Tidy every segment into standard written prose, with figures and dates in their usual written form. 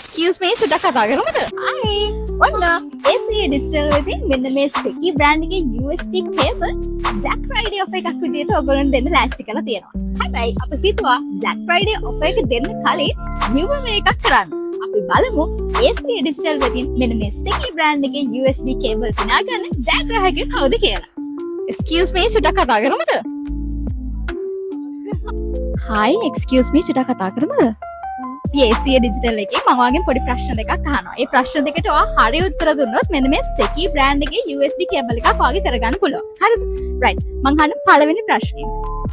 Excuse me, සුඩක් කතා කරමුද? Hi. ඔන්න ACA Digital වලින් මෙන්න මේ Sticky brand එකේ USB cable Black Friday offer එකක් විදිහට ඔයගොල්ලන්ට දෙන්න ලෑස්ති කරලා තියෙනවා. හැබැයි අපි හිතුවා Black Friday offer එක දෙන්න කලින් giveaway එකක් කරන්න. අපි බලමු ACA Digital වලින් මෙන්න මේ Sticky brand එකේ USB cable දිනා ගන්න ජයග්‍රාහකයෙක් කවුද කියලා. Excuse me, සුඩක් කතා කරමුද? Hi, excuse me, සුඩක් කතා කරමුද? ACA Digital එකේ මම ඔයාගෙන් පොඩි ප්‍රශ්න දෙකක් අහනවා. ඒ ප්‍රශ්න දෙකට ඔයා හරි උත්තර දුන්නොත් මෙන්න මේ Sticky brand එකේ USB cable එකක් ඔයාගේ කරගන්න පුළුවන්. හරිද? right. මං අහන පළවෙනි ප්‍රශ්නේ.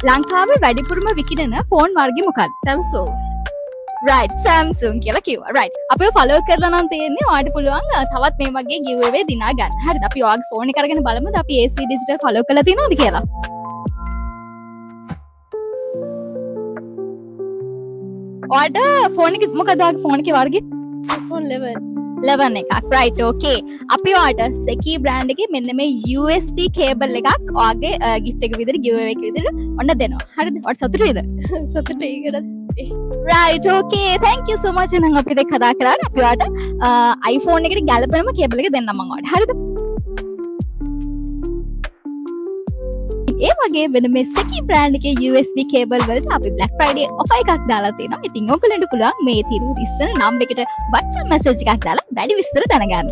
ලංකාවේ වැඩිපුරම විකිණෙන ෆෝන් වර්ගය මොකක්ද? Samsung. right, Samsung කියලා කිව්වා. right. අපි ඔය follow කරලා නම් තියෙන්නේ ඔයාලට පුළුවන් තවත් මේ වගේ giveaway දිනා ගන්න. හරිද? අපි ඔයාගේ ෆෝන් එක අරගෙන බලමුද අපි ACA Digital follow කරලා තියෙනවද කියලා. ඔයාට ෆෝන් එක මොකද ඔයාගේ ෆෝන් එකේ වර්ගය? iPhone 11. 11 එකක්. right, okay. අපි ඔයාට Sticky brand එකේ මෙන්න මේ USB cable එකක් ඔයාගේ gift එක විදිහට giveaway එක විදිහට ඔන්න දෙනවා. හරිද? ඔයාට සතුටු වෙයිද? සතුටුයි ඒකට. right, okay. Thank you so much. එහෙනම් අපි දෙක කතා කරා. අපි ඔයාට iPhone එකට ගැලපෙනම cable එක දෙන්නම් මම ඔයාට. හරිද? ඒ වගේ වෙන මේ Sticky brand එකේ USB cable වලට අපි Black Friday offer එකක් දාලා තියෙනවා. ඉතින් ඔයගොල්ලන්ට පුළුවන් මේ තියෙන ඉස්සර නම් එකට WhatsApp message එකක් දාලා වැඩි විස්තර දැනගන්න.